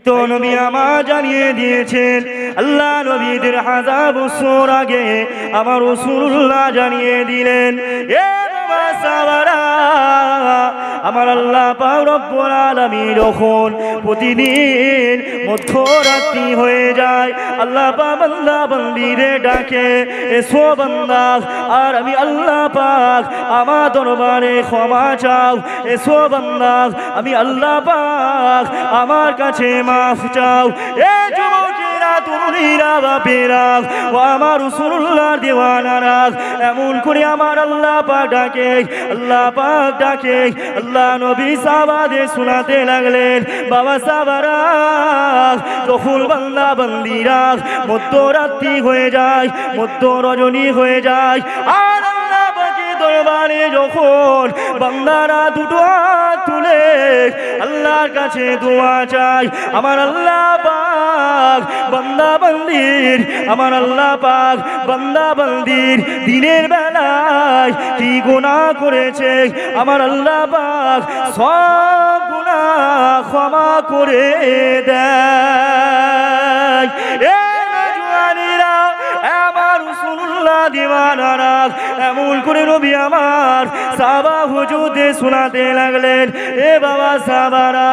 তো নবী আমার জানিয়ে দিয়েছেন, আল্লাহ নবীদের হাজার বছর আগে আমার রাসূলুল্লাহ জানিয়ে দিলেন, এ বাবা সাহাবারা, আমার আল্লাহ পাক রব্বুল আলামিন যখন প্রতিদিন মধ্যরাত্রি হয়ে যায়, আল্লাহ পাক বান্দা বান্দিরে ডাকে, এসো বান্দা, আর আমি আল্লাহ পাক আমার দরবারে ক্ষমা চাও, এসো বান্দা, আমি আল্লাহ পাক আমার কাছে মাফ চাও। এ যুবকেরা, তরুণীরা, বাপেরা ও আমার রাসূলুল্লাহ দিওয়ানারা, এমন করে আমার আল্লাহ পাক ডাকে, আল্লাহ পাক ডাকে। আল্লাহ নবী সাহাবাদের শোনাতে লাগলেন, বাবা সাহাবারা, যখন বান্দা বান্দিরা মধ্যরাত্রি হয়ে যায়, মধ্য রজনী হয়ে যায়, আর আল্লাহ পাকের দরবারে যখন বান্দারা দুটো হাত তুলে আল্লাহর কাছে দোয়া চায়, আমার আল্লাহ পাক বান্দা বান্দির, আমার আল্লাহ পাক বান্দা বান্দির দিনের বেলায় কি গুনাহ করেছে, আমার আল্লাহ পাক সব গুনাহ ক্ষমা করে দেয়। এ জওয়ানেরা, আমার রাসূলুল্লাহ দিওয়ানারা, এমন করে নবী আমার সাহাবা হুজুরদের শোনাতে লাগলেন, এ বাবা সাহাবারা,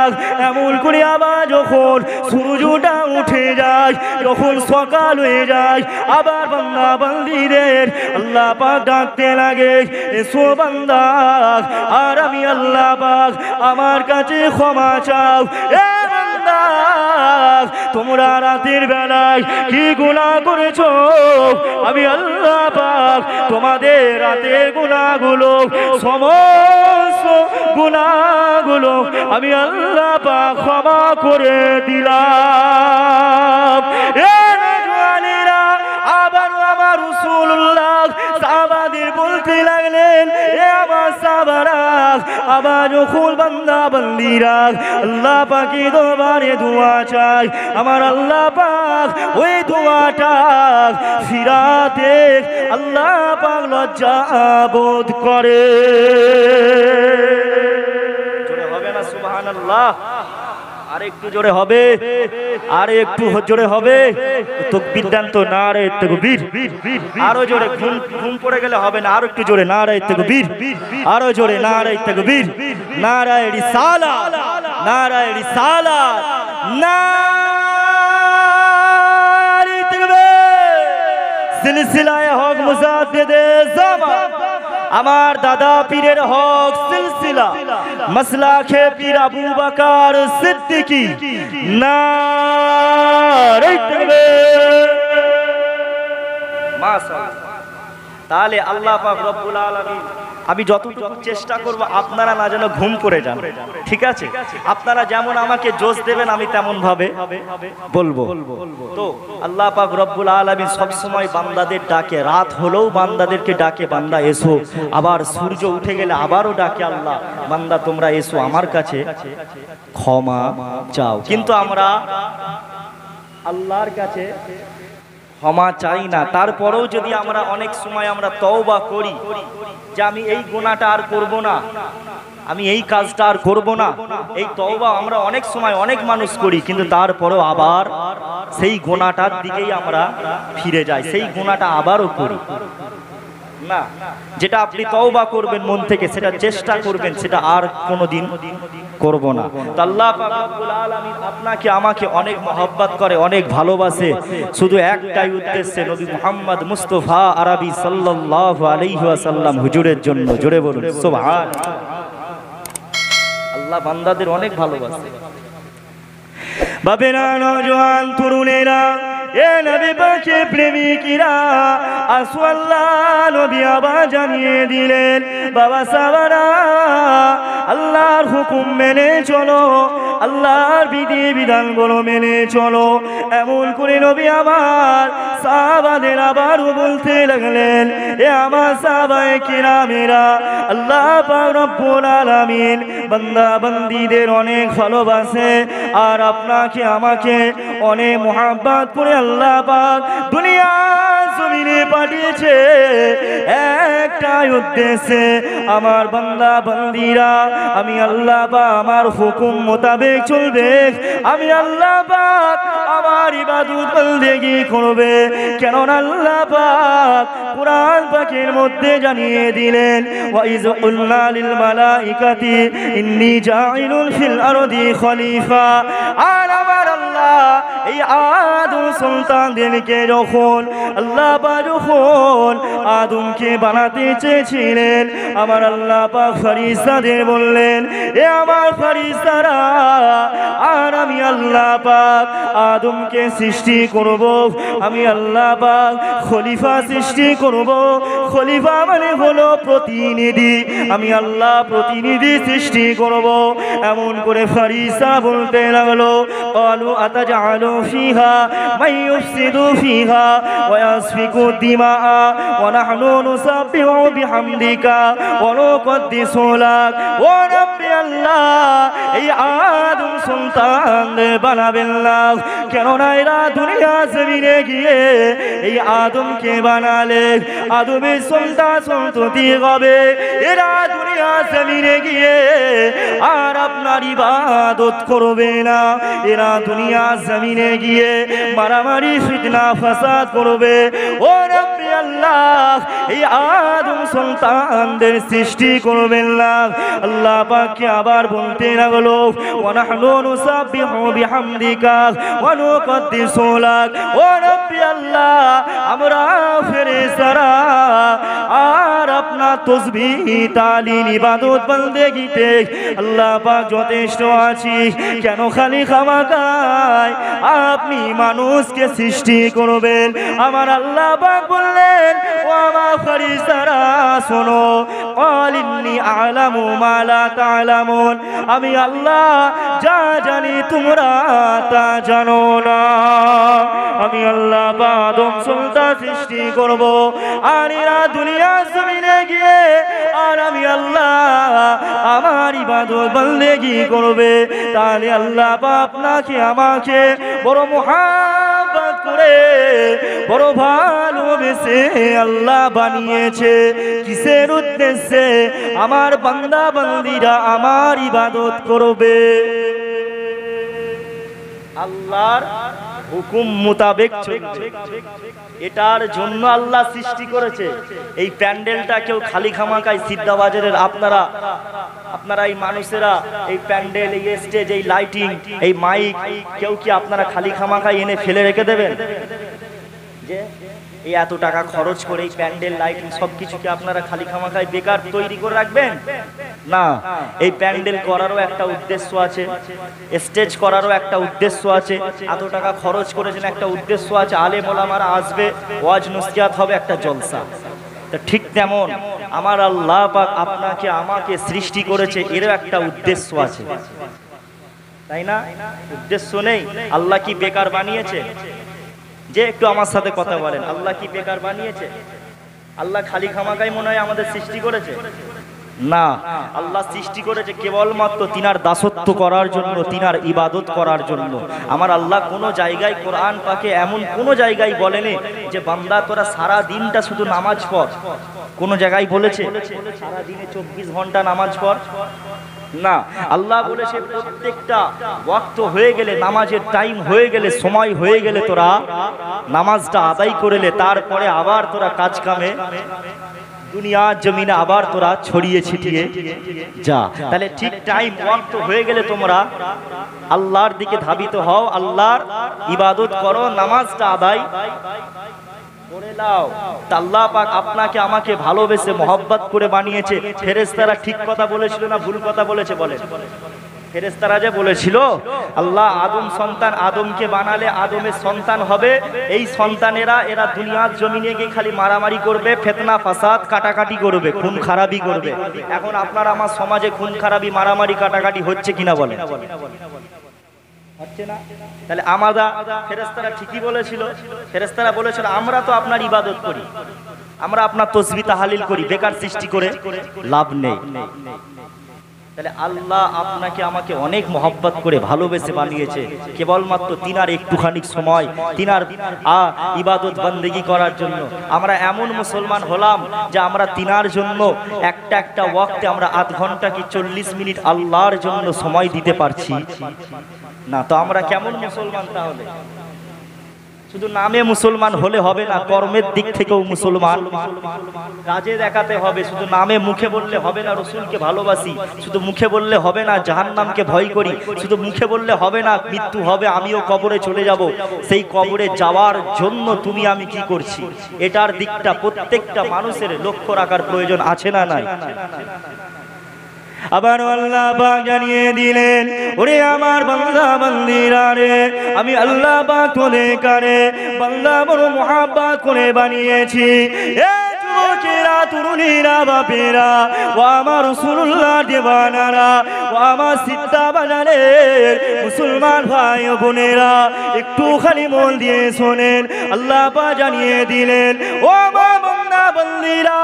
এমন করে আবার যখন সূর্যটা উঠে যায়, যখন সকাল হয়ে যায়, আবার বান্দা বান্দিদের আল্লাহ পাক ডাকতে লাগে, এসো বান্দা, আর আমি আল্লাহ পাক আমার কাছে ক্ষমা চাও। এ বান্দা, তোমরা রাতের বেলায় কি গুনাহ করেছো, আমি আল্লাহ পাক তোমাদের রাতের গুনাহগুলো, সমস্ত গুনাহগুলো আমি আল্লাহ পাক ক্ষমা করে দিলাম। এ জওয়ানেরা, আবার আমার রাসূলুল্লাহ সাহাবাদের বলতে লাগলেন, এ আমার সাহাবারা, আবার যখন বান্দা বান্দিরা আল্লাহ পাকের দরবারে দোয়া চায়, আমার আল্লাহ পাক ওই দোয়াটা ফিরাতে আল্লাহ পাক লজ্জা বোধ করে। জোরে হবে না সুবহানাল্লাহ? আর একটু জোরে হবে, আর একটু জোরে হবে, তাকবীর দেন তো, নারে তাকবীর। আরো জোরে, ঘুম পড়ে গেলে হবে না, আরো একটু জোরে, নারে তাকবীর, আরো জোরে, নারে তাকবীর, নারে রিসালাত, নারে রিসালাত, নারে তাকবীর। সিলসিলায়ে হক মুজাদ্দিদে জামান, আমার দাদা পীরের হক সিলসিলা মাসলাকে পীর আবু বকর সিদ্দিকী, নারে তাকবীর। মাশাআল্লাহ। তাহলে আল্লাহ পাক রব্বুল আলামিন, আমি যতটুকু চেষ্টা করব আপনারা না যেন ঘুম পড়ে যান, ঠিক আছে? আপনারা যেমন আমাকে জোশ দেবেন আমি তেমন ভাবে বলবো। তো আল্লাহ পাক রব্বুল আলামিন সব সময় বান্দাদের ডাকে, রাত হলেও বান্দাদেরকে ডাকে, বান্দা এসো। আবার সূর্য উঠে গেলে আবারও ডাকে আল্লাহ, বান্দা তোমরা এসো আমার কাছে ক্ষমা চাও। কিন্তু আমরা আল্লাহর কাছে ক্ষমা চাই না। তারপরেও যদি আমরা অনেক সময় আমরা তওবা করি যে আমি এই গুনাহটা আর করব না, আমি এই কাজটা আর করব না, এই তওবা আমরা অনেক সময় অনেক মানুষ করি, কিন্তু তারপরেও আবার সেই গুনাহটার দিকেই আমরা ফিরে যাই, সেই গুনাহটা আবারও করি না। যেটা আপনি তওবা করবেন মন থেকে, সেটা চেষ্টা করবেন সেটা আর কোনোদিন করব না। তো আল্লাহ পাক রব্বুল আলামিন আপনাকে আমাকে অনেক মহব্বত করে, অনেক ভালোবাসে, শুধু একটাই উদ্দেশ্যে, নবী মুহাম্মদ মুস্তাফা আরবি সাল্লাল্লাহু আলাইহি ওয়াসাল্লাম হুজুরের জন্য। জোরে বলুন সুবহানাল্লাহ। আল্লাহ বান্দাদের অনেক ভালোবাসে। বাবেরা, নওজোয়ান তরুণেরা, এ নবী পাকের প্রেমিকরা, আসো আল্লাহ নবী আবার জানিয়ে দিলেন, বাবা সাহাবারা, আল্লাহর হুকুম মেনে চলো, আল্লাহর বিধি বিধানগুলো মেনে চলো। এমন করে নবী আমার সাহাবাদের আবারও বলতে লাগলেন, এ আমার সাহাবায়ে কিরামেরা, আল্লাহ পাক রব্বুল আলামিন বান্দা বান্দীদের অনেক ভালোবাসে, আর আপনাকে আমাকে অনেক মহব্বত করে আল্লাহ পাক দুনিয়া জমিন জমিনে পাঠিয়েছে একটাই উদ্দেশ্যে, আমার বান্দা বান্দীরা আমি আল্লাহ পাক আমার হুকুম মোতাবেক চলবে, আমি আল্লাহ পাক আমার ইবাদত বন্দেগী করবে। কেননা আল্লাহ পাক কুরআন পাকের মধ্যে জানিয়ে দিলেন, ওয়া ইয কুলনা লিল মালাইকাতি ইন্নী জাইলুন ফিল আরদি খলিফা। আর আমার আল্লাহ এই আদম সন্তানদেরকে যখন আল্লাহ পাক যখন আদমকে বানাতে চেয়েছিলেন, আমার আল্লাহ পাক ফেরেশতাদের বললেন, এ আমার ফেরেশতারা, আর আমি আল্লাহ পাক আদমকে সৃষ্টি করব, আমি আল্লাহ পাক খলিফা সৃষ্টি করব। খলিফা মানে হলো প্রতিনিধি, আমি আল্লাহ প্রতিনিধি সৃষ্টি করব। এমন করে ফেরেশতা বলতে লাগলো, ক্বালু আতাজআলু ফিহা মান ইউফসিদু ফিহা ওয়া ইয়াসফিকু দিমাআ ওয়া নাহনু নুসাব্বিহু বিহামদিকা ওয়া নুকদ্দিসু লাক। ও রাব্বি আল্লাহ, এই আদম সন্তানদের বানাবেন না, কেননা এরা দুনিয়া জমিনে গিয়ে এই আদমকে বানালে আদমের সন্তান সন্ততি হবে, এরা দুনিয়া জমিনে গিয়ে আর আপনার ইবাদত করবে না, এরা দুনিয়া জমিনে গিয়ে মারামারি ফিতনা ফাসাদ করবে। ও রাব্বি আল্লাহ, এই আদম সন্তানদের সৃষ্টি করবেন না। আল্লাহ পাককে আবার বলতে লাগলো, ওয়া নাহনু নুসাব্বিহু বিহামদিকা ওয়া নুকদ্দিসু লাক। ও রাব্বি আল্লাহ, আমরা ফেরেশতারা আর আপনার তাসবিহ তালিল ইবাদত বন্দেগীতে আল্লাহ পাক যথেষ্ট আছি, কেন খালি খামাখায় আপনি মানুষকে সৃষ্টি করবেন? আমার আল্লাহ পাক বললেন, ও আমার ফেরেশতারা শোনো, ক্বালিন্নী আ'লামু মা লা তা'লামুন, আমি আল্লাহ যা জানি তোমরা তা জানো না। আমি আল্লাহ পাক আদম সন্তান সৃষ্টি করব, আর এরা দুনিয়া জমিনে গিয়ে আর আমি আল্লাহ আমার ইবাদত বন্দেগী করবে। তাহলে আল্লাহ পাক আপনাকে আমাকে বড় মুহাব্বত করে বড় ভালোবেসে আল্লাহ বানিয়েছে। কিসের উদ্দেশ্যে? আমার বান্দা বান্দীরা আমার ইবাদত করবে, আল্লাহর হুকুম মোতাবেক চলবে। এটার জন্য আল্লাহ সৃষ্টি করেছে। এই প্যান্ডেলটা কেউ খালি খামাকায় সিদ্ধা বাজারের আপনারা এই মানুষেরা এই প্যান্ডেল, এই স্টেজ, এই লাইটিং, এই মাইক কেউ কি আপনারা খালি খামাকায় এনে ফেলে রেখে দেবেন? যে এই এত টাকা খরচ করে এই প্যান্ডেল লাইটিং সবকিছুকে আপনারা খালি খামাকায় বেকার তৈরি করে রাখবেন না। এই প্যান্ডেল করারও একটা উদ্দেশ্য আছে, স্টেজ করারও একটা উদ্দেশ্য আছে, এত টাকা খরচ করেছেন একটা উদ্দেশ্য আছে, আলেম ওলামারা আসবে, ওয়াজ নসিহত হবে, একটা জলসা। তো ঠিক তেমন আমার আল্লাহ পাক আপনাকে আমাকে সৃষ্টি করেছে, এরও একটা উদ্দেশ্য আছে, তাই না? উদ্দেশ্য নেই? আল্লাহ কি বেকার বানিয়েছে? যে একটু আমার সাথে কথা বলেন, আল্লাহ কি বেকার বানিয়েছে? আল্লাহ খালি খামাকাই মনে হয় আমাদের সৃষ্টি করেছে? না, আল্লাহ সৃষ্টি করেছে কেবলমাত্র তিনার দাসত্ব করার জন্য, তিনার ইবাদত করার জন্য। আমার আল্লাহ কোনো জায়গায় কোরআন পাকে এমন কোনো জায়গায় বলেনি যে বান্দা তোরা সারা দিনটা শুধু নামাজ পড়। কোন জায়গায় বলেছে সারা দিনে 24 ঘন্টা নামাজ পড়? না, আল্লাহ বলেছে প্রত্যেকটা ওয়াক্ত হয়ে গেলে, নামাজের টাইম হয়ে গেলে, সময় হয়ে গেলে তোরা নামাজটা আদায় করলে, তারপরে আবার তোরা কাজ কামে দুনিয়া জমিনে আবার তোরা ছড়িয়ে ছিটিয়ে যা। তাহলে ঠিক টাইম ওয়াক্ত হয়ে গেলে তোমরা আল্লাহর দিকে ধাবিত হও, আল্লাহর ইবাদত করো, নামাজটা আদায় করে নাও। আল্লাহ পাক আপনাকে আমাকে ভালোবেসে মহব্বত করে বানিয়েছে। ফেরেশতারা ঠিক কথা বলেছিল না ভুল কথা বলেছে? বলে ফেরেশতারা যে বলেছিল আল্লাহ আদম সন্তান, আদমকে বানালে আদমের সন্তান হবে, এই সন্তানেরা এরা দুনিয়ার জমিনে গিয়ে খালি মারামারি করবে, ফিতনা ফাসাদ কাটাকাটি করবে, খুন খারাপি করবে। এখন আপনার আমার সমাজে খুন খারাপি, মারামারি, কাটাকাটি হচ্ছে কিনা বলেন? হচ্ছে না? তাহলে আমাদের ফেরেশতারা ঠিকই বলেছিল। ফেরেশতারা বলেছিল আমরা তো আপনার ইবাদত করি, আমরা আপনার তাসবিহ তাহলিল করি, বেকার সৃষ্টি করে লাভ নেই। তাহলে আল্লাহ আপনাকে আমাকে অনেক মহব্বত করে ভালোবেসে বানিয়েছে, কেবলমাত্র তিনার একটুখানি সময় তিনার ইবাদত বন্দেগি করার জন্য। আমরা এমন মুসলমান হলাম যে আমরা তিনার জন্য একটা ওয়াক্তে আমরা আধ ঘন্টা কি 40 মিনিট আল্লাহর জন্য সময় দিতে পারছি না। তো আমরা কেমন মুসলমান তাহলে? শুধু নামে মুসলমান হলে হবে না, কর্মের দিক থেকেও মুসলমান। কাজে দেখাতে হবে, শুধু নামে মুখে বললে হবে না রসুলকে ভালোবাসি, শুধু মুখে বললে হবে না জাহান্নামকে ভয় করি, শুধু মুখে বললে হবে না মৃত্যু হবে আমিও কবরে চলে যাব। সেই কবরে যাওয়ার জন্য তুমি আমি কি করছি, এটার দিকটা প্রত্যেকটা মানুষের লক্ষ্য রাখার প্রয়োজন আছে না নাই? আবার আল্লাহ পাক জানিয়ে দিলেন, ওরে আমার বান্দা বান্দিরা রে, আমি আল্লাহ পাক তোদের কারে বান্দা বড় মুহাব্বত করে বানিয়েছি। যুবকেরা, তরুণীরা, বাপেরা, ও আমার রাসূলুল্লাহ দেওয়ানারা, ও আমার সিদ্ধা বাজারের মুসলমান ভাই ও বোনেরা, একটু খালি মন দিয়ে শোনেন। আল্লাহ পাক জানিয়ে দিলেন, ও আমার বান্দা বান্দিরা,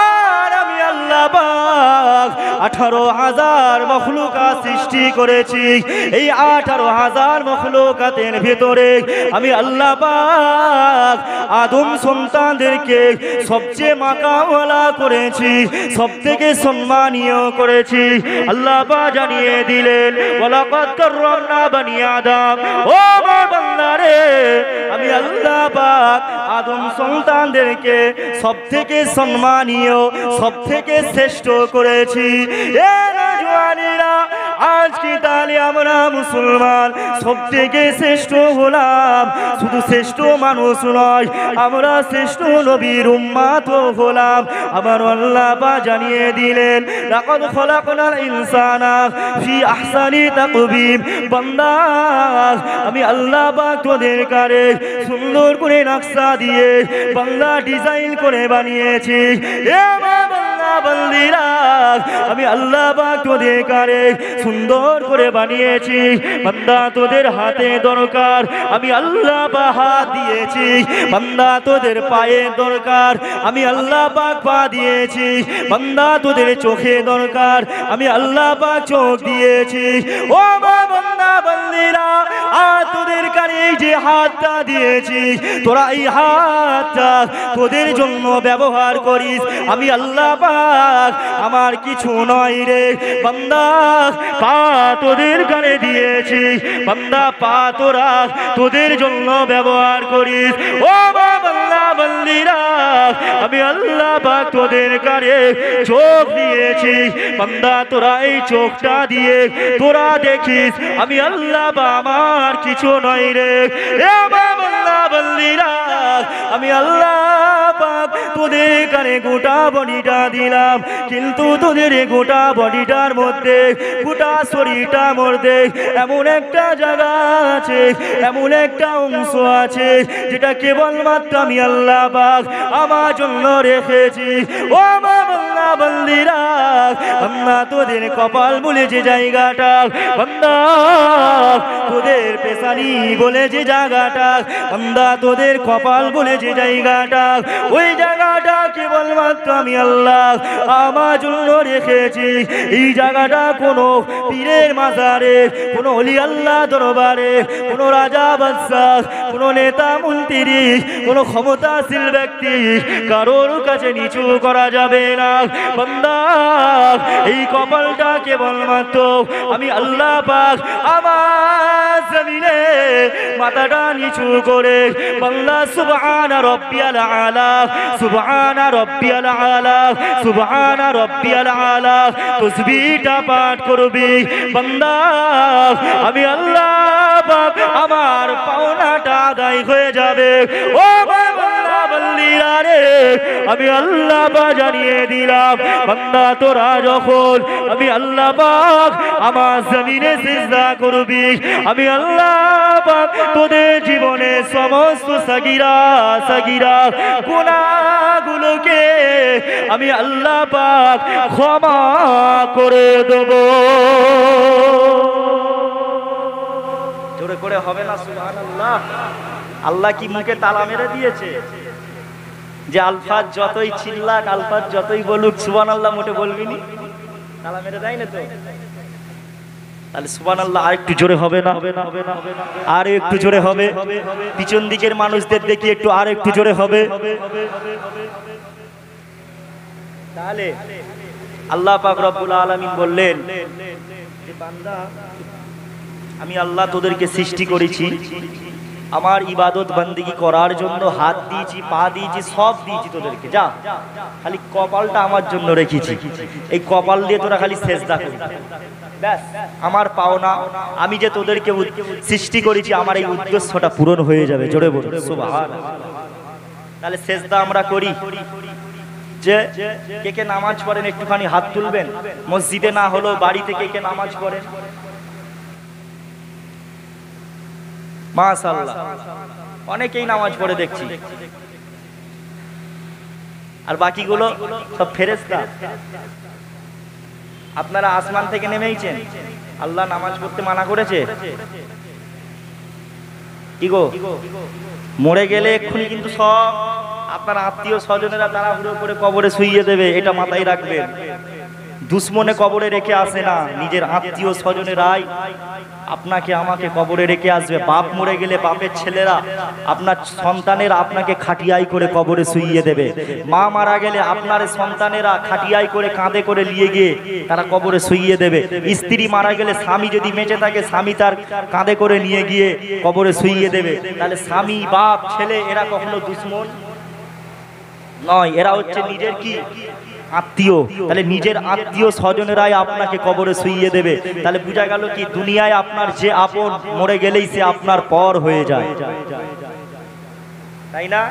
আর আমি আল্লাহ পাক 18,000 মখলুকাত সৃষ্টি করেছি। এই 18,000 মখলুকাতের ভিতরে আমি আল্লাহ পাক আদম সন্তানদেরকে সবচেয়ে মাকামওয়ালা করেছি, সবথেকে সম্মানীয় করেছি। আল্লাহ পাক জানিয়ে দিলেন, ওয়ালাকাদ কাররামনা বানি আদম, ও আমার বান্দারে, আমি আল্লাহ পাক আদম সন্তানদেরকে সবথেকে সম্মানীয়, সবথেকে শ্রেষ্ঠ করেছি। এ নওজওয়ানেরা, আজকে তাহলে আমরা মুসলমান সবথেকে শ্রেষ্ঠ হলাম। শুধু শ্রেষ্ঠ মানুষ নয়, আমরা শ্রেষ্ঠ নবীর উম্মত হলাম। আবার আল্লাহ পাক জানিয়ে দিলেন, লাকাদ খলাকনাল ইনসানা ফি আহসানি তাকবীম, বান্দা আমি আল্লাহ পাক তোদের কারে সুন্দর করে নকশা দিয়ে বান্দা ডিজাইন করে বানিয়েছি। এ আমার বান্দা বান্দিরা, আমি আল্লাহ পাক তোদের কারে সুন্দর করে বানিয়েছি। বান্দা তোদের হাতে দরকার, আমি আল্লাহ পাক হাত দিয়েছি। বান্দা তোদের পায়ে দরকার, আমি আল্লাহ পাক পা দিয়েছি। বান্দা তোদের চোখে দরকার, আমি আল্লাহ পাক চোখ দিয়েছি। ও আমার বান্দা বান্দিরা, আর তোদের কারে এই যে হাতটা দিয়েছি, তোরা এই হাতটা তোদের জন্য ব্যবহার করিস। আমি আল্লাহ পাক আমার কিছু নয় রে বান্দা, পা তোদের কানে দিয়েছি। বান্দা পা তোরা তোদের জন্য ব্যবহার করিস। ও বান্দা বান্দিরা, আমি আল্লাহ পাক তোদের কানে চোখ দিয়েছি। বান্দা তোরা এই চোখটা দিয়ে তোরা দেখিস, আমি আল্লাহ পাক আমার কিছু নয় রে। এ বান্দা বান্দিরা, আমি আল্লাহ পাক তোদের কানে গোটা বডিটা দিলাম, কিন্তু তোদের গোটা বডিটার মধ্যে, গোটা শরীরটার মধ্যে এমন একটা জায়গা আছে, এমন একটা অংশ আছে যেটা কেবলমাত্র আমি আল্লাহ পাক আমার জন্য রেখেছি। ও আমার বান্দা বান্দিরা, বান্দা তোদের কপাল বলে যে জায়গাটা, বান্দা তোদের পেশানি বলে যে জায়গাটা, বান্দা তোদের কপাল বলে যে জায়গাটা, ওই জায়গাটা কেবলমাত্র আমি আল্লাহ আমার জন্য রেখেছি। এই জায়গাটা কোনো পীরের মাজারে, কোনো ওলি আল্লাহ দরবারে, কোনো রাজা বাদশাহ, কোনো নেতা মন্ত্রী, কোনো ক্ষমতাশীল ব্যক্তি কারোর কাছে নিচু করা যাবে না। বান্দা এই কপালটা কেবলমাত্র আমি আল্লাহ পাক আমার জমিনে মাথাটা নিচু করে বান্দা সুবহান রাব্বিয়াল আলা, সুবহান রাব্বিয়াল আলা, সুবহান রাব্বিয়াল আলা তাসবিহটা পাঠ করবি। বান্দা আমি আল্লাহ পাক আমার পাওনাটা আদায় হয়ে যাবে। ও বান্দা বান্দিরা রে, আমি আল্লাহ পাক জানিয়ে দিলাম, বান্দা তোরা যখন আমি আল্লাহ পাক আমার জমিনে সিজদা করবি, আমি আল্লাহ পাক তোদের জীবনে সমস্ত সাগীরা সাগীরা গুনাহগুলোকে আমি আল্লাহ পাক ক্ষমা করে দেব। জোরে করে হবে না সুবহানাল্লাহ? আল্লাহ কি মুখে তালা মেরে দিয়েছে যে আলফাজ যতই চিল্লাক, আলফাজ যতই বলুক সুবহানাল্লাহ মোটে বলবি নি? তালা মেরে দেয় না তো? তাহলে সুবহানাল্লাহ আর একটু জোরে হবে না? আর একটু জোরে হবে। পিছন দিকের মানুষদের দেখি একটু আর একটু জোরে হবে। তাহলে আল্লাহ পাক রব্বুল আলামিন বললেন যে বান্দা, আমি আল্লাহ তোদেরকে সৃষ্টি করেছি, আমার ইবাদত বন্দেগী করার জন্য হাত দিয়েছি, পা দিয়েছি, সব দিয়েছি তোদেরকে। যা, খালি কপালটা আমার জন্য রেখেছি, এই কপাল দিয়ে তোরা খালি সেজদা করবি। ব্যাস, আমার পাওনা, আমি যে তোদেরকে সৃষ্টি করেছি, আমার এই উদ্দেশ্যটা পূরণ হয়ে যাবে। জোরে বলুন সুবহানাল্লাহ। তাহলে সেজদা আমরা করি। যে কে কে নামাজ পড়েন একটুখানি হাত তুলবেন। মসজিদে না হলেও বাড়িতে কে কে নামাজ পড়েন? মাশাআল্লাহ, অনেকেই নামাজ পড়ে দেখছি। আর বাকিগুলো সব ফেরেশতা। আপনারা আসমান থেকে নেমেইছেন, আল্লাহ নামাজ পড়তে মানা করেছে? কি গো, মরে গেলে এক্ষুনি কিন্তু সব আপনার আত্মীয় স্বজনেরা তাড়াহুড়ো করে কবরে শুইয়ে দেবে, এটা মাথায় রাখবেন। দুশ্মনে কবরে রেখে আসে না, নিজের আত্মীয় স্বজনেরাই আপনাকে আমাকে কবরে রেখে আসবে। বাপ মরে গেলে বাপের ছেলেরা, আপনার সন্তানেরা আপনাকে খাটিয়াই করে কবরে শুইয়ে দেবে। মা মারা গেলে আপনার সন্তানেরা খাটিয়াই করে কাঁধে করে নিয়ে গিয়ে তারা কবরে শুইয়ে দেবে। স্ত্রী মারা গেলে স্বামী যদি বেঁচে থাকে, স্বামী তার কাঁধে করে নিয়ে গিয়ে কবরে শুইয়ে দেবে। তাহলে স্বামী, বাপ, ছেলে এরা কখনো দুশ্মন নয়, এরা হচ্ছে নিজের কি আত্মীয়। তাহলে নিজের আত্মীয় স্বজনেরাই আপনাকে কবরে শুইয়ে দেবে। তাহলে বোঝা গেল কি, দুনিয়ায় আপনার যে আপন, মরে গেলেই সে আপনার পর হয়ে যায়, তাই না?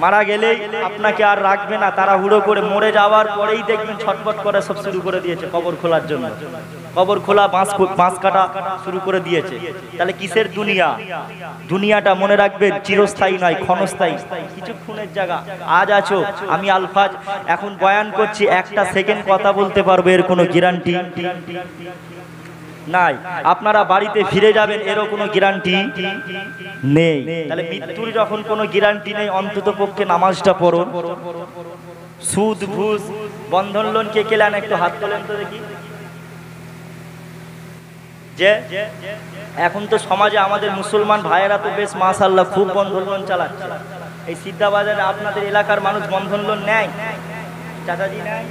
মারা গেলেই আপনাকে আর রাখবে না, তাড়াহুড়ো করে মরে যাওয়ার পরেই দেখবেন ছটফট করে সব শুরু করে দিয়েছে কবর খোলার জন্য। কবর খোলা, বাঁশ কাটা শুরু করে দিয়েছে। তাহলে কিসের দুনিয়া? দুনিয়াটা মনে রাখবেন চিরস্থায়ী নয়, ক্ষণস্থায়ী, কিছুক্ষণের জায়গা। আজ আছো, আমি আলফাজ এখন বয়ান করছি, একটা সেকেন্ড কথা বলতে পারবো, এর কোনো গ্যারান্টি নাই। আপনারা বাড়িতে ফিরে যাবেন, এরও কোনো গ্যারান্টি নেই। তাহলে মৃত্যুর যখন কোনো গ্যারান্টি নেই, অন্তত পক্ষে নামাজটা পড়ো। সুদ, ঘুষ, বন্ধন লোন কে কেলেন একটু হাত তোলেন তো দেখি। যে এখন তো সমাজে আমাদের মুসলমান ভাইয়েরা তো বেশ মাশাআল্লাহ খুব বন্ধন লোন চালাচ্ছে। এই সিদ্ধা বাজারে আপনাদের এলাকার মানুষ বন্ধন লোন নেয়? চাচাজি নেয়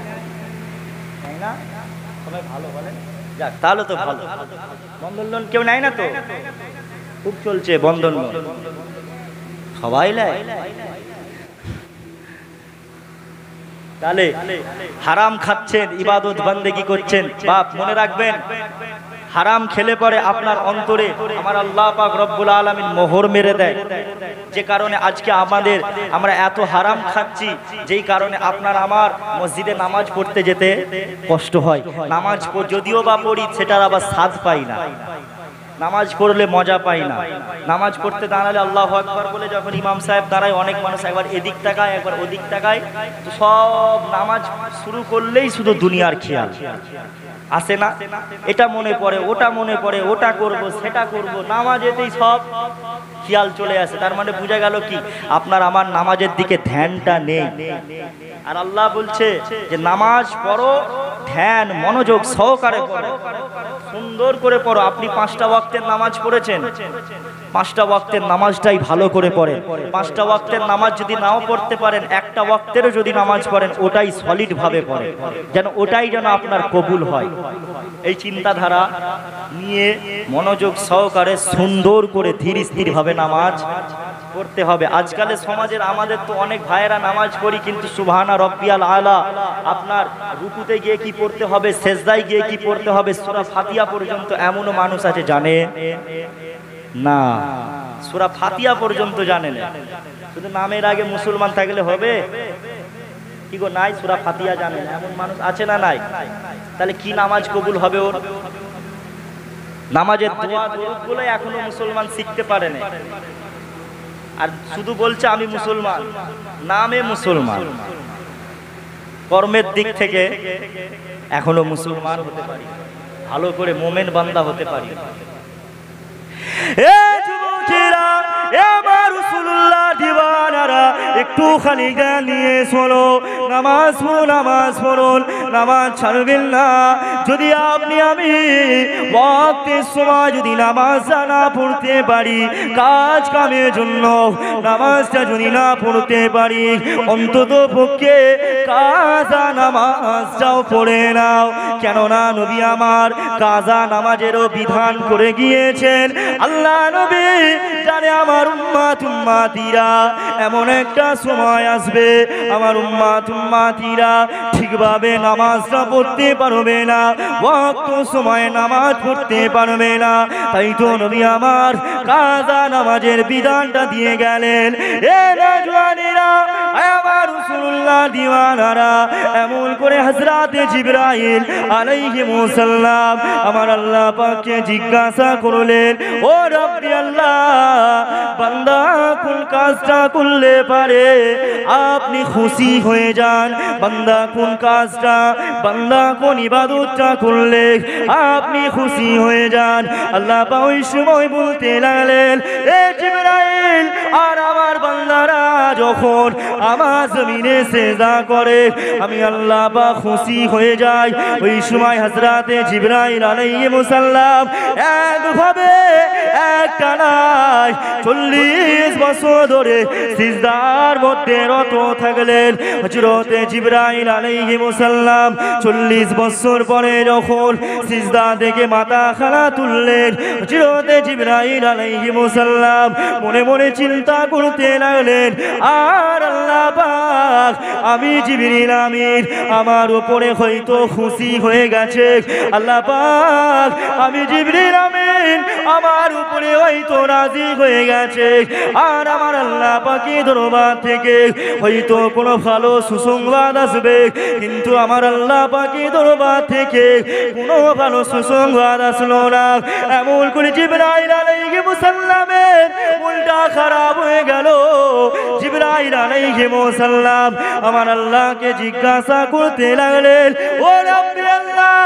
না? সবাই ভালো বলেন, যাক তাহলে তো ভালো। বন্ধন লোন কেউ নেয় না তো? খুব চলছে বন্ধন লোন, সবাই নেয়। তাহলে হারাম খাচ্ছেন, ইবাদত বন্দেগী করছেন। বাপ মনে রাখবেন, হারাম খেলে পরে আপনার অন্তরে আমার আল্লাহ পাক রব্বুল আলামিন মোহর মেরে দেয়। যে কারণে আজকে আমরা এত হারাম খাচ্ছি, যেই কারণে আপনার আমার মসজিদে নামাজ পড়তে যেতে কষ্ট হয়। নামাজ যদিও বা পড়ি, সেটার আবার স্বাদ পাই না। নামাজ পড়লে মজা পাই না। নামাজ পড়তে দাঁড়ালে আল্লাহু আকবার বলে যখন ইমাম সাহেব দাঁড়ায়, অনেক মানুষ একবার এদিক তাকায় একবার ওদিক তাকায়, তো সব নামাজ শুরু করলেই শুধু দুনিয়ার খেয়াল আসে না। এটা মনে পড়ে, ওটা মনে পড়ে, ওটা করব, সেটা করব, নামাজেতেই সব খেয়াল চলে আসে। তার মানে বোঝা গেল কি, আপনার আমার নামাজের দিকে ধ্যানটা নেই। আর আল্লাহ বলছে যে নামাজ পড়ো, ধ্যান মনোযোগ সহকারে পড়ো, সুন্দর করে পড়ো। আপনি 5টা ওয়াক্তের নামাজ পড়েছেন, 5টা ওয়াক্তের নামাজটাই ভালো করে পড়েন। 5টা ওয়াক্তের নামাজ যদি নাও পড়তে পারেন, একটা ওয়াক্তেরও যদি নামাজ পড়েন, ওটাই সলিড ভাবে পড়েন, যেন ওটাই যেন আপনার কবুল হয়। এই চিন্তাধারা নিয়ে মনোযোগ সহকারে সুন্দর করে ধীর স্থির ভাবে নামাজ পড়তে হবে। আজকালের সমাজের আমাদের তো অনেক ভাইয়েরা নামাজ পড়ি, কিন্তু সুবহানা রব্বিয়াল আলা আপনার রুকুতে গিয়ে কি পড়তে হবে, সেজদায় গিয়ে কি পড়তে হবে, সূরা ফাতিহা পর্যন্ত এমনও মানুষ আছে জানে না। সূরা ফাতিহা পর্যন্ত জানে না। শুধু নামের আগে মুসলমান থাকলে হবে কি গো? নাই, সূরা ফাতিহা জানে না, এমন মানুষ আছে না নাই? তাহলে কি নামাজ কবুল হবে ওর? নামাজের দোয়া দরুদগুলো এখনো মুসলমান শিখতে পারে না। আর শুধু বলছে আমি মুসলমান, নামে মুসলমান, কর্মের দিক থেকে এখনো মুসলমান হতে পারি, ভালো করে মোমেন বান্দা হতে পারি। একটুখানি জ্ঞান নিয়ে শোনো, নামাজ পড়ুন, নামাজ পড়ুন, নামাজ ছাড়বেন না। যদি আপনি আমি ওয়াক্তের সময় যদি নামাজটা না পড়তে পারি, কাজ কামের জন্য নামাজটা যদি না পড়তে পারি, অন্তত পক্ষে কাজা নামাজটাও পড়ে নাও। কেননা নবী আমার কাজা নামাজেরও বিধান করে গিয়েছেন। আল্লাহ নবী জানে আমার উম্মাতিরা এমন একটা সময় আসবে, আমার উম্মাতিরা ঠিকভাবে নামাজটা পড়তে পারবে না, ওয়াক্ত সময় নামাজ পড়তে পারবে না। তাই তো নবী আমার কাজা নামাজের বিধানটা দিয়ে গেলেন। এ নওজওয়ানেরা, আমার রাসূলুল্লাহ দিওয়ানারা, এমন করে হযরতে জিবরাইল আলাইহিস সালাম আমার আল্লাহ পাককে জিজ্ঞাসা করলেন, ও রব্বি আল্লাহ, বান্দা কোন কাজটা করলে পারে আপনি খুশি হয়ে যান? বান্দা কোন কাজটা, বান্দা কোন ইবাদতটা করলে আপনি খুশি হয়ে যান? আল্লাহ পাক ওই সময় বলতে লাগলেন, এ জিবরাইল, আর আমার বান্দারা যখন আমার জমিনে সিজদা করে আমি আল্লাহ পাক খুশি হয়ে যাই। ওই সময় হযরতে জিবরাইল আলাইহিস সালাম একভাবে একটানা 40 বছর ধরে সিজদার মধ্যে রত থাকলেন। হযরতে জিবরাইল আলাইহিস সালাম 40 বছর পরে যখন সিজদা থেকে মাথা খাড়া তুললেন, হযরতে জিবরাইল আলাইহিস সালাম মনে মনে চিন্তা করতে লাগলেন, আর আল্লাহ পাক আমি জিবরিল আমিন আমার উপরে হয়তো খুশি হয়ে গেছে। আল্লাহ পাক আমি জিবরিল আমিন আমার উপরে হয়তো রাজি হয়ে গেছে। আর আমার আল্লাহ পাকের দরবার থেকে হয়তো কোনো ভালো সুসংবাদ আসবে, কিন্তু আমার আল্লাহ পাকের দরবার থেকে কোনো ভালো সুসংবাদ আসলো না। এমন করে জিবরাইল আলাইহিস সালামের মনটা খারাপ হয়ে গেল। জিবরাইল আলাইহিস সালাম আমার আল্লাহকে জিজ্ঞাসা করতে লাগলেন, ও রব্বি আল্লাহ,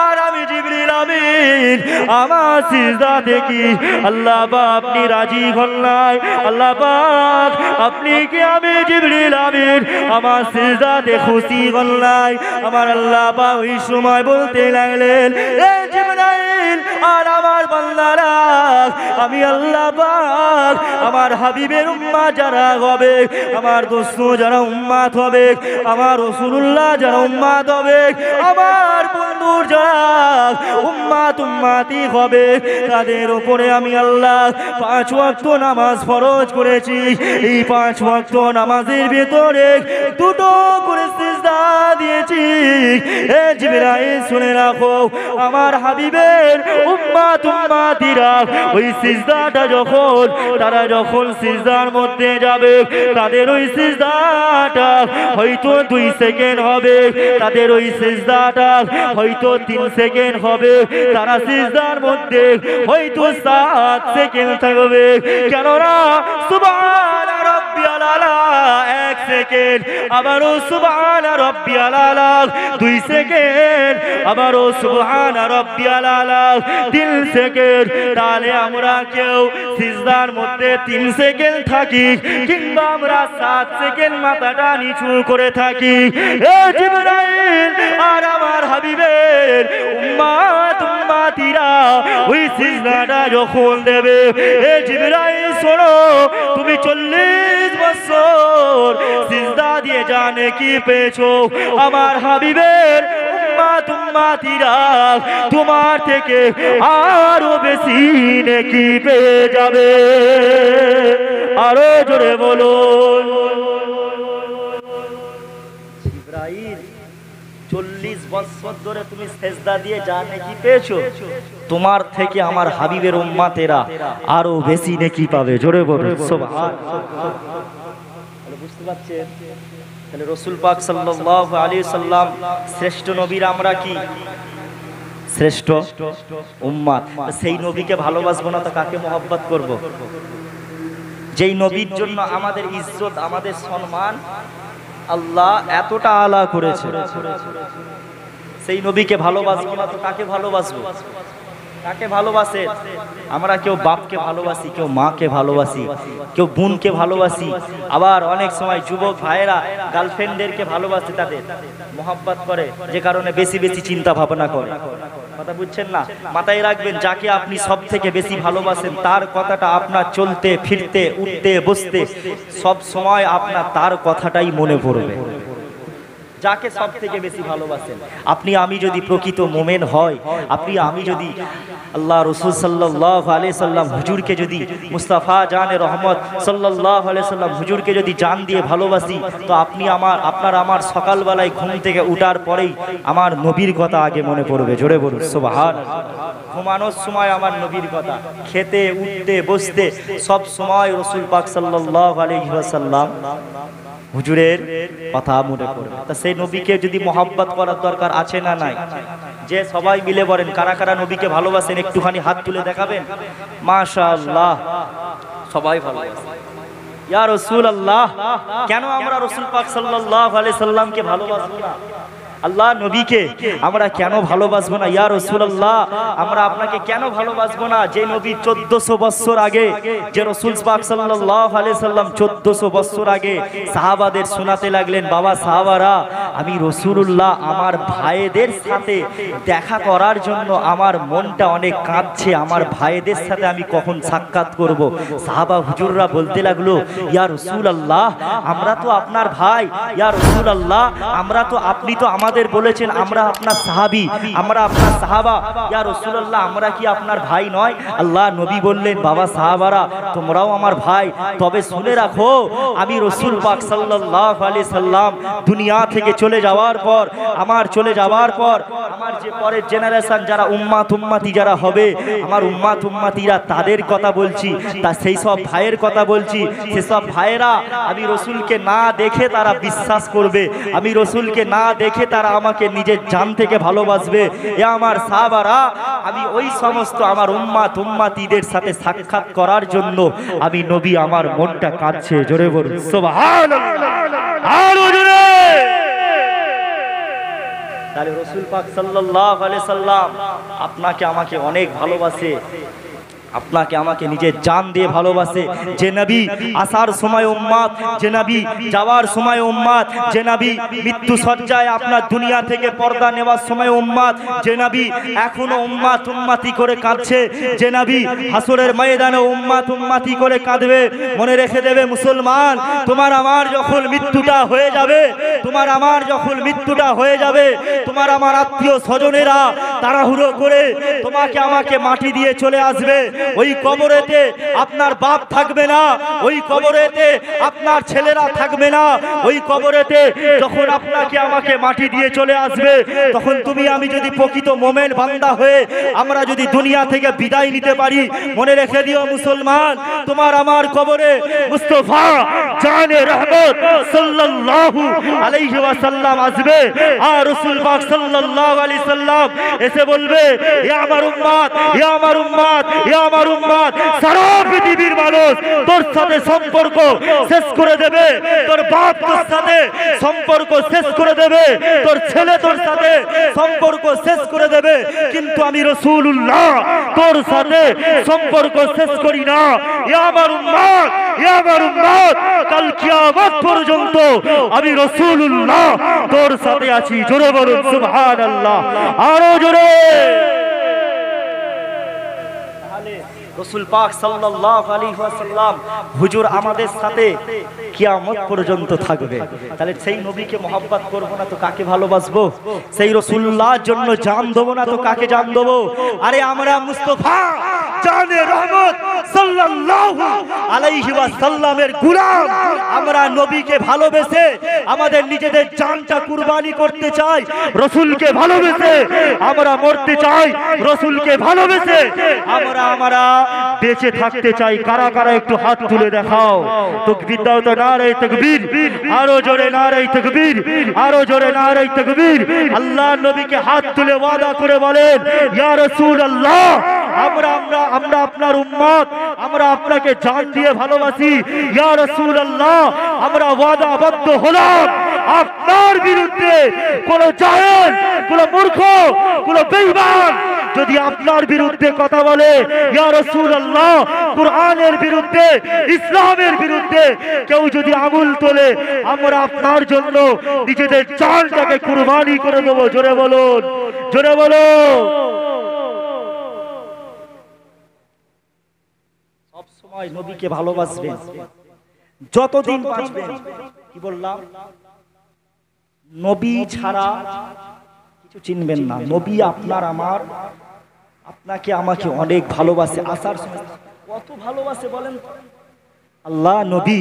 আর আমি জিবরিল আমিন আমার সিজদা দেখি আল্লাহ পাক আপনি রাজি হন নাই। আল্লাহ পাক আপনি কি আমি জিবরিল আমিন আমার সিজদাতে খুশি হন নাই? আমার আল্লাহ পাক ওই সময় বলতে লাগলেন, এ জিবরাইল, আর আমার বান্দারা আমি আল্লাহ পাক আমার হাবিবের উম্মাত যারা হবে, আমার দোস্ত যারা উম্মাত হবে, আমার রাসূলুল্লাহ যারা উম্মাত হবে, আমার বন্ধুর যারা উম্মাতি হবে, তাদের উপরে আমি আল্লাহ 5 ওয়াক্ত নামাজ ফরজ করেছি। এই 5 ওয়াক্ত নামাজের ভিতরে 2টো করে সিজদা দিয়েছি। এ জিবরাইল শুনে রাখো, আমার হাবিবের উম্মাতিরা ওই সিজদাটা যখন তারা যখন সিজদার মধ্যে যাবে, তাদের ওই সিজদাটা হয়তো 2 সেকেন্ড হবে, তাদের ওই সিজদাটা হয়তো 3 সেকেন্ড হবে, তারা সিজদার মধ্যে হয়তো 7 সেকেন্ড থাকবে। কেননা সুবহান রাব্বিয়াল আলা 1 সেকেন্ড, আবারও সুবহান রাব্বিয়াল আলা 2 সেকেন্ড, আবারও সুবহান রাব্বিয়াল আলা 3 সেকেন্ড। তাহলে আমরা কেউ সিজদার মধ্যে 3 সেকেন্ড থাকি, কিংবা আমরা 7 সেকেন্ড মাথাটা নিচু করে থাকি। এ জিবরাইল, আর আমার হাবিবের উম্মাতিরা ওই সিজদাটা যখন দেবে, এ জিবরাইল শোনো, তুমি 40 বছর সিজদা দিয়ে জানে কি পেয়েছো? আমার হাবিবের উম্মাতিরা তোমার থেকে আরো বেশি নেকি পেয়ে যাবে। আরো জোরে বলুন। জিবরাইল, 40 বছর ধরে তুমি সিজদা দিয়ে যা নেকি পেয়েছো, তোমার থেকে আমার হাবিবের উম্মাতেরা আরো বেশি নেকি পাবে। জোরে বলুন সুবহানাল্লাহ। বুঝতে পারছেন? তাহলে রাসূল পাক সাল্লাল্লাহু আলাইহি সাল্লাম শ্রেষ্ঠ নবীর আমরা কি শ্রেষ্ঠ উম্মাত। সেই নবীকে ভালোবাসবো না তো কাকে মহব্বত করব? যেই নবীর জন্য আমাদের ইজ্জত, আমাদের সম্মান আল্লাহ এতটা আলা করেছে, সেই নবীকে ভালোবাসবো না তো কাকে ভালোবাসবো? কাকে ভালোবাসেন? আমরা কেউ বাপকে ভালোবাসি, কেউ মাকে ভালোবাসি, কেউ বোনকে ভালোবাসি, আবার অনেক সময় যুবক ভাইয়েরা গার্লফ্রেন্ডদেরকে ভালোবাসে, তাদের মোহাব্বত করে, যে কারণে বেশি বেশি চিন্তা ভাবনা করে। কথা বুঝছেন না? মাথায় রাখবেন, যাকে আপনি সব থেকে বেশি ভালোবাসেন তার কথাটা আপনার চলতে ফিরতে উঠতে বসতে সব সময় আপনার তার কথাটাই মনে পড়বে। যাকে সব থেকে বেশি ভালোবাসেন, আপনি আমি যদি প্রকৃত মোমেন হয়, আপনি আমি যদি আল্লাহ রসুল সাল্লাল্লাহু আলাইহি সাল্লাম হুজুরকে যদি মুস্তাফা জানে রহমত সাল্লাল্লাহু আলাইহি সাল্লাম হুজুরকে যদি জান দিয়ে ভালোবাসি, তো আপনি আপনার আমার সকালবেলায় ঘুম থেকে উঠার পরেই আমার নবীর কথা আগে মনে পড়বে। জোরে বলুন সুবহানাল্লাহ। ঘুমানোর সময় আমার নবীর কথা, খেতে উঠতে বসতে সব সময় রসুল পাক সাল্লাল্লাহু আলাইহি ওয়াসাল্লাম হুজুরের কথা মনে পড়বে। তা সেই নবীকে যদি মহব্বত করার দরকার আছে না নাই? যে সবাই মিলে বলেন কারা কারা নবীকে ভালোবাসেন, একটুখানি হাত তুলে দেখাবেন। মাশাআল্লাহ, সবাই ভালোবাসেন। ইয়া রাসূলুল্লাহ, কেন আমরা রাসূল পাক সাল্লাল্লাহু আলাইহি সাল্লামকে ভালোবাসবো না? আল্লাহ নবীকে আমরা কেন ভালোবাসবো না? ইয়া রাসূলুল্লাহ, আমরা আপনাকে কেন ভালোবাসবো না? যে নবী 1400 বছর আগে, যে রাসূল পাক সাল্লাল্লাহু আলাইহি সাল্লাম 1400 বছর আগে সাহাবাদের শোনাতে লাগলেন, বাবা সাহাবারা, আমি রাসূলুল্লাহ আমার ভাইদের সাথে দেখা করার জন্য আমার মনটা অনেক কাঁদছে, আমার ভাইদের সাথে আমি কখন সাক্ষাৎ করব। সাহাবা হুজুররা বলতে লাগলো, ইয়া রাসূলুল্লাহ, আমরা তো আপনার ভাই, ইয়া রাসূলুল্লাহ, আমরা তো, আপনি তো আমাদের বলেছেন আমরা আপনার সাহাবী, আমরা আপনার সাহাবা, ইয়া রাসূলুল্লাহ, আমরা কি আপনার ভাই নয়? আল্লাহ নবী বললেন, বাবা সাহাবারা, তোমরাও আমার ভাই, তবে শুনে রাখো, আমি রাসূল পাক সাল্লাল্লাহু আলাইহি সাল্লাম দুনিয়া থেকে চলে যাওয়ার পর, আমার চলে যাওয়ার পর আমার যে পরের জেনারেশন যারা উম্মতি যারা হবে, আমার উম্মতিরা তাদের কথা বলছি, তা সেই সব ভাইয়ের কথা বলছি। সেসব ভাইয়েরা আমি রাসূলকে না দেখে তারা বিশ্বাস করবে, আমি রাসূলকে না দেখে তারা আমাকে নিজের জান থেকে ভালোবাসবে। এ আমার সাহাবারা, আমি ওই সমস্ত আমার উম্মতিদের সাথে সাক্ষাৎ করার জন্য আমি নবী, আমার মনটা কাঁদছে। জোরে বলুন সুবহানাল্লাহ। আরো জোরে। তাহলে রাসূল পাক সাল্লাল্লাহু আলাইহি সাল্লাম আপনাকে আমাকে অনেক ভালোবাসে, আপনাকে আমাকে নিজের জান দিয়ে ভালোবাসে। যে নবী আসার সময় উম্মত, যে নবী যাওয়ার সময় উম্মত, যে নবী মৃত্যু সজ্জায় আপনার দুনিয়া থেকে পর্দা নেওয়ার সময় উম্মত, যে নবী এখনো উম্মতি করে কাঁদছে, যে নবী হাসরের ময়দানে উম্মতি করে কাঁদবে। মনে রেখে দেবে মুসলমান, তোমার আমার যখন মৃত্যুটা হয়ে যাবে, তোমার আমার যখন মৃত্যুটা হয়ে যাবে, তোমার আমার আত্মীয় স্বজনেরা তাড়াহুড়ো করে তোমাকে আমাকে মাটি দিয়ে চলে আসবে। ওই কবরেতে আপনার বাপ থাকবে না, ওই কবরেতে আপনার ছেলেরা থাকবে না, ওই কবরেতে যখন আপনাকে আমাকে মাটি দিয়ে চলে আসবে, তখন তুমি আমি যদি প্রকৃত মোমেন বান্দা হয়ে আমরা যদি দুনিয়া থেকে বিদায় নিতে পারি, মনে রেখে দিও মুসলমান, তোমার আমার কবরে মুস্তাফা জানে রহমত সাল্লাল্লাহু আলাইহি ওয়াসাল্লাম আসবে। আর রাসূল পাক সাল্লাল্লাহু আলাইহি সাল্লাম এসে বলবে, ইয়া আমার উম্মত, ইয়া আমার উম্মত, ইয়া আমার উম্মত, সারা পৃথিবীর মানুষ তোর সাথে সম্পর্ক শেষ করে দেবে, তোর বাপ তোর সাথে সম্পর্ক শেষ করে দেবে, তোর ছেলে তোর সাথে সম্পর্ক শেষ করে দেবে, কিন্তু আমি রাসূলুল্লাহ তোর সাথে সম্পর্ক শেষ করি না। ইয়া আমার উম্মত, ইয়া আমার উম্মত, কাল কিয়ামত পর্যন্ত আমি রাসূলুল্লাহ তোর সাথে আছি। জোরে বলুন সুবহানাল্লাহ, আরো জোরে। রাসূল পাক সাল্লাল্লাহু আলাইহি ওয়াসাল্লাম হুজুর আমাদের সাথে কিয়ামত পর্যন্ত থাকবে। তাহলে সেই নবীকে মহব্বত করব না তো কাকে ভালোবাসবো? সেই রাসূলুল্লাহর জন্য জান দেব না তো কাকে জান দেব? আরে আমরা মুস্তাফা জানে রহমত সাল্লাল্লাহু আলাইহি ওয়াসাল্লামের গোলাম, আমরা নবীকে ভালোবেসে আমাদের নিজেদের জানটা কুরবানি করতে চাই, রাসূলকে ভালোবেসে আমরা মরতে চাই, রাসূলকে ভালোবেসে আমরা বেঁচে থাকতে চাই। কারা কারা একটু হাত তুলে দেখাও? তাকবীর দাও তো, নারে তাকবীর, আরো জোরে নারে তাকবীর, আরো জোরে নারে তাকবীর। আল্লাহ নবীকে হাত তুলে ওয়াদা করে বলেন, ইয়া রাসূলুল্লাহ, আমরা আপনার উম্মত, আমরা আপনাকে জান দিয়ে ভালোবাসি। ইয়া রাসূলুল্লাহ, আমরা ওয়াদাবদ্ধ হলাম আপনার বিরুদ্ধে কোন জাহেল, কোন মূর্খ, কোন বেঈমান যদি আপনার বিরুদ্ধে কথা বলে, ইয়া রাসূলুল্লাহ, কুরআনের বিরুদ্ধে, ইসলামের বিরুদ্ধে কেউ যদি আঙুল তোলে, আমরা আপনার জন্য নিজেদের জানটাকে কুরবানি করে দেব। জোরে বলুন, জোরে বলো। সব সময় নবীকে ভালোবাসবেন, যতদিন বাঁচবেন। কি বললাম? নবী ছাড়া কিছু চিনবেন না। নবী আপনার আমার, আপনাকে আমাকে অনেক ভালোবাসে। আসার সময় কত ভালোবাসে বলেন? আল্লাহ নবী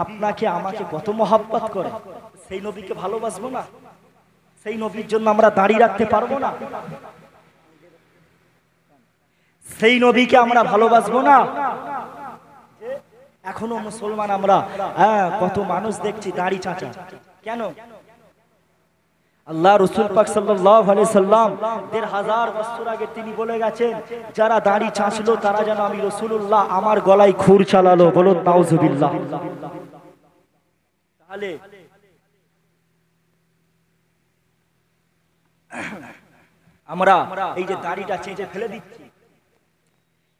আপনাকে আমাকে কত মহব্বত করে, সেই নবীকে ভালোবাসবো না? সেই নবীর জন্য আমরা দাঁড়িয়ে রাখতে পারবো না? সেই নবীকে আমরা ভালোবাসবো না? এখনো মুসলমান আমরা, কত মানুষ দেখছি দাড়ি চাচা। কেন? আল্লাহ রাসূল পাক সাল্লাল্লাহু আলাইহি সাল্লাম ১৫০০ বছর আগে তিনি বলে গেছেন, যারা দাড়ি চাঁচলো তারা যেন আমি রাসূলুল্লাহ আমার গলায় খুর চালালো। বলুন নাউজুবিল্লাহ। তাহলে আমরা এই যে দাড়িটা চেঁচে ফেলে দিচ্ছি,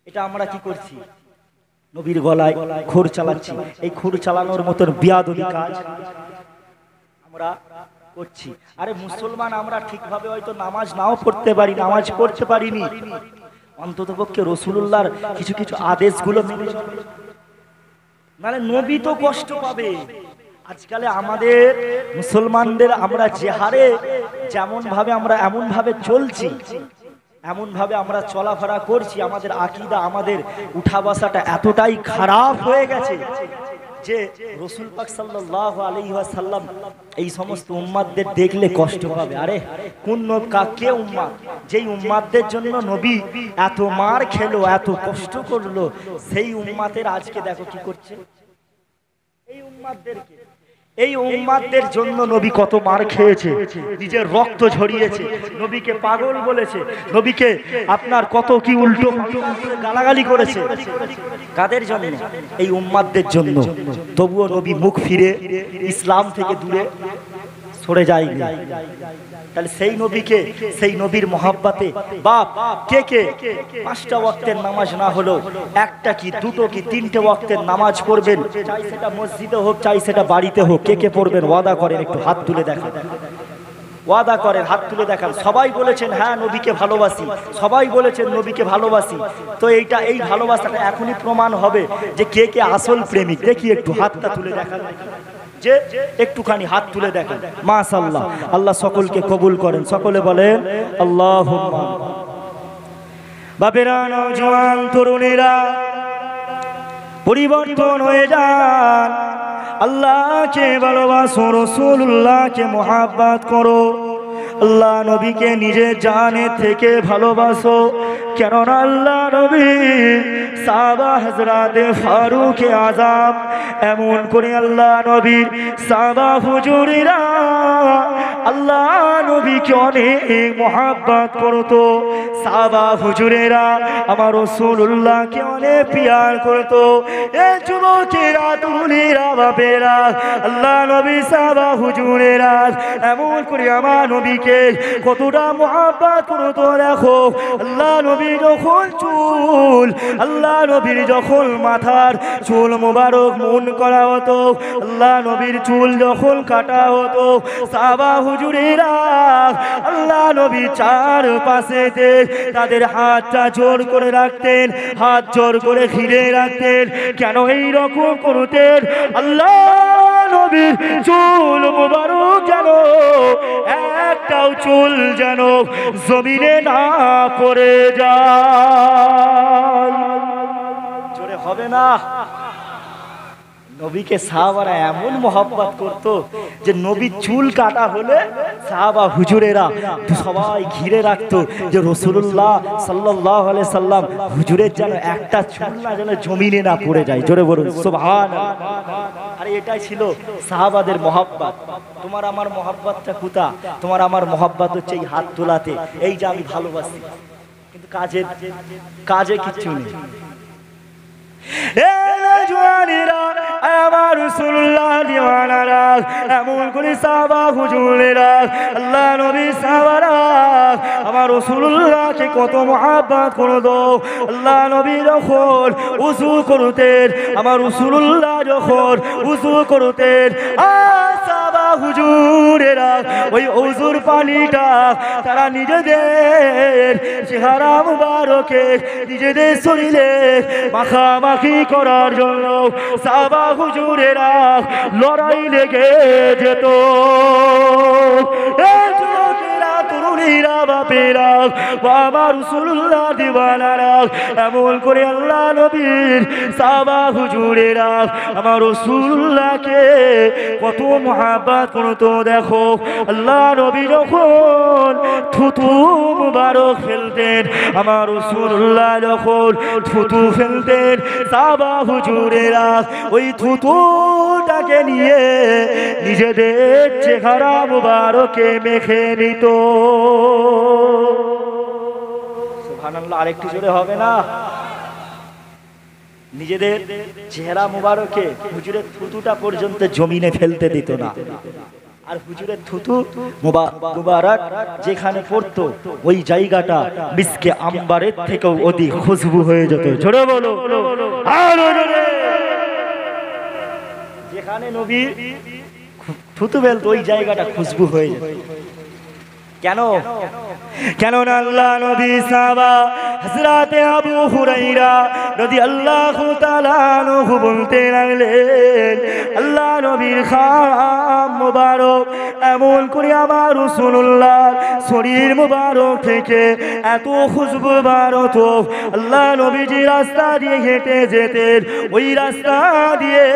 এটা আমরা কি করছি? নবীর গলায় খুর চালাচ্ছি। এই খুর চালানোর মতন বিয়াদবি কাজ আমরা করছি। আরে মুসলমান আমরা ঠিকভাবে হয়তো নামাজ নাও পড়তে পারি, নামাজ পড়তে পারিনি, অন্ততপক্ষে রাসূলুল্লাহর কিছু কিছু আদেশগুলো মেনে চলবে, নাহলে নবী তো কষ্ট পাবে। আজকালে আমাদের মুসলমানদের আমরা যে হারে যেমন ভাবে আমরা এমন ভাবে চলছি, এমন ভাবে আমরা চলাফেরা করছি, আমাদের আকীদা, আমাদের উঠা বসাটা এতটাই খারাপ হয়ে গেছে যে রাসূল পাক সাল্লাল্লাহু আলাইহি ওয়াসাল্লাম এই সমস্ত উম্মাতদের দেখলে কষ্ট পাবে। আরে কোন কে উম্মাত? যেই উম্মাতদের জন্য নবী এত মার খেলো, এত কষ্ট করলো, সেই উম্মাতের আজকে দেখো কি করছে। এই উম্মাতদের জন্য নবী কত মার খেয়েছে, নিজের রক্ত ঝরিয়েছে, নবীকে পাগল বলেছে, নবীকে আপনার কত কি উল্টো গালাগালি করেছে। কাদের জন্য? এই উম্মাতদের জন্য। তবুও নবী মুখ ফিরে ইসলাম থেকে দূরে সরে যায়নি। তাহলে সেই নবীকে, সেই নবীর মহব্বতে বাপ কে কে 5টা ওয়াক্তের নামাজ না হলো একটা কি দুটো কি 3টে ওয়াক্তের নামাজ পড়বেন, চাই সেটা মসজিদে হোক চাই সেটা বাড়িতে হোক, কে কে পড়বেন? ওয়াদা করেন, একটু হাত তুলে দেখান। ওয়াদা করেন, হাত তুলে দেখান। সবাই বলেছেন হ্যাঁ নবীকে ভালোবাসি, সবাই বলেছেন নবীকে ভালোবাসি। তো এইটা, এই ভালোবাসাটা এখনই প্রমাণ হবে যে কে কে আসল প্রেমিক। দেখি একটু হাতটা তুলে দেখান, যে একটুখানি হাত তুলে দেখেন। মাশাআল্লাহ, আল্লাহ সকলকে কবুল করেন। সকলে বলেন আল্লাহুম্মা। বাপেরা, নওজোয়ান তরুণেরা পরিবর্তন হয়ে যান, আল্লাহকে ভালোবাসো, রাসূলুল্লাহকে মুহাব্বত করো, আল্লাহ নবীকে নিজের জানের থেকে ভালোবাসো। কেননা আল্লাহ নবী সাহাবা হযরতে ফারুক আযম এমন করে আল্লাহ নবীর সাহাবা হুজুরেরা আল্লাহ নবীকে অনেক মুহাব্বত করতো। সাহাবা হুজুরেরা আমার রাসূলুল্লাহকে অনেক পিয়ার করতো। এ যুবকেরা, তরুণেরা, বাপেরা, আল্লাহ নবী সাহাবা হুজুরেরা এমন করে আমার নবীকে কতটা মুহাব্বত করতো। দেখো আল্লাহ নবী যখন চুল, আল্লাহ নবীর যখন মাথার চুল মোবারক মুন করা হতো, আল্লাহ নবীর চুল যখন কাটা হতো, সাহাবা হুজুরেরা আল্লাহ নবী চার পাশেতে তাদের হাতটা জোর করে রাখতেন, হাত জোর করে ঘিরে রাখতেন। কেন এই রকম করতেন? আল্লাহ নবীর চুল মোবারক যেন একটাও চুল যেন জমিনে না পড়ে যায়। জোরে হবে না? নবীকে সাহাবারা এমন মহব্বত করতো যে নবীর চুল কাটা হলে সাহাবা হুজুরেরা সবাই ঘিরে রাখতো যে রাসূলুল্লাহ সাল্লাল্লাহু আলাইহি সাল্লাম হুজুরের যেন একটা চুল না যেন জমিনে না পড়ে যায়। জোরে বলুন সুবহানাল্লাহ। আরে এটাই ছিল সাহাবাদের মহব্বত। তোমার আমার মহব্বতটা কোথা? তোমার আমার মহব্বত হচ্ছে এই হাত তোলাতে, এই যে আমি ভালোবাসি, কিন্তু কাজে কিচ্ছু নেই। আমার রাসূলুল্লাহ দিওয়ানারা এমন করে সাহাবা হুজুরেরা আল্লাহ নবী সাহাবারা আমার রাসূলুল্লাহকে কত মহব্বত করতো। আল্লাহ নবী যখন উযু করতেন, আমার রাসূলুল্লাহ যখন উযু করতেন, সাহাবা হুজুরেরা ওই উযুর পানিটা তারা নিজেদের চেহারা মুবারকে নিজেদের শরীরে মাখামাখি করার জন্য সাহাবা হুজুরেরা লড়াই লেগে যেত। তরুণীরা বাপেরা আমার রাসূলুল্লাহ দিওয়ানারা এমন করে আল্লাহ নবীর সাহাবা হুজুরেরা আমার রাসূলুল্লাহকে কত মহব্বত করতো। দেখো আল্লাহ নবী যখন থুতু মুবারক ফেলতেন, আমার রাসূলুল্লাহ যখন থুতু ফেলতেন, সাহাবা হুজুরেরা ওই থুতুটাকে নিয়ে নিজেদের চেহারা মুবারকে মেখে নিত। সুবহানাল্লাহ, আরেকটু জোরে হবে না? নিজেদের চেহারা মুবারকে হুজুরের থুতুটা পর্যন্ত জমিনে ফেলতে দিত না। আর হুজুরের থুতু মুবারক যেখানে পড়তো ওই জায়গাটা মিসকে আম্বারের থেকেও অধিক খুশবু হয়ে যেত। জোরে বলো, আরো জোরে। যেখানে নবী থুতু ফেলতো ওই জায়গাটা খুশবু হয়ে যেত। কেন? কেননা আল্লাহ নবী সাহাবা হযরত আবু হুরায়রা রাদিয়াল্লাহু তাআলা আনহু বলতে লাগলেন, আল্লাহ নবীর খাম মুবারক এমন করে আমার রাসূলুল্লাহ শরীর মুবারক থেকে এত খুশবু বার হতো। আল্লাহ নবীজি রাস্তা দিয়ে হেঁটে যেতেন, ওই রাস্তা দিয়ে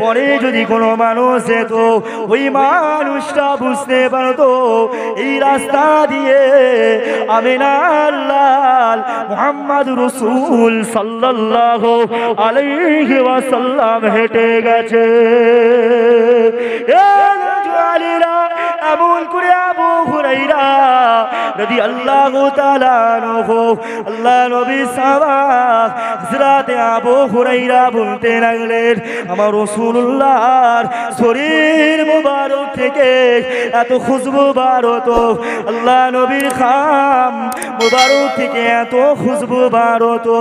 পরে যদি কোনো মানুষ যেত ওই মানুষটা বুঝতে পারতো এই রাস্তা দিয়ে আমিনার লাল মুহাম্মদ রাসূল সাল্লাল্লাহু আলাইহি ওয়াসাল্লাম হেঁটে গেছে। এমন করে আবু হুরায়রা রাদিয়াল্লাহু তাআলা আনহু আল্লাহ নবী সাহাবা হযরত আবু হুরায়রা বলতে লাগলেন, আমার রাসূলুল্লাহর শরীর মুবারক থেকে এত খুশবু বার হতো, আল্লাহ নবীর খাম মুবারক থেকে এত খুশবু বার হতো।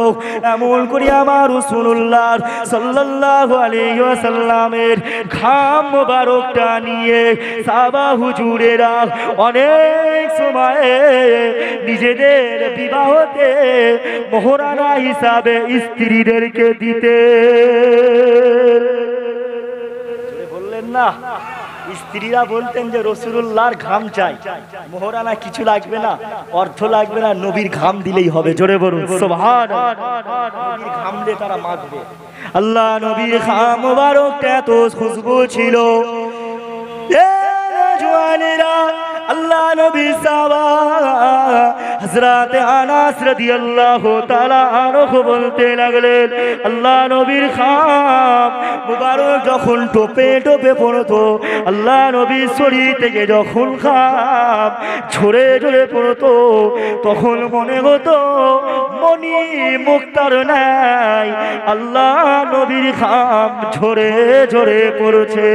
এমন করে আমার রাসূলুল্লাহ সাল্লাল্লাহু আলাইহি ওয়াসাল্লামের খাম মুবারকটা নিয়ে সাহাবা হুজুরেরা অনেক সময়ে নিজেদের বিবাহতে মোহরানা হিসাবে স্ত্রীদেরকে দিতে। বললেন না, স্ত্রীরা বলতেন যে রাসূলুল্লাহর ঘাম চাই, মোহরানা কিছু লাগবে না, অর্থ লাগবে না, নবীর ঘাম দিলেই হবে। জোরে বলুন সুবহানাল্লাহ। নবীর ঘাম দিয়ে তারা মাখবে। আল্লাহ নবীর ঘাম মুবারকটা এত খুশবু ছিল। আল্লাহ নবী সাহাবা হযরত আনাস রাদিয়াল্লাহু তাআলা আনহু বলতে লাগলেন, আল্লাহ নবীর খাম মুবারক যখন টোপে টোপে পড়তো, আল্লাহ নবীর শরীর থেকে যখন খাম ঝরে ঝরে পড়তো, তখন মনে হতো মনি মুক্তার নাই আল্লাহ নবীর খাম ঝরে ঝরে পড়ছে।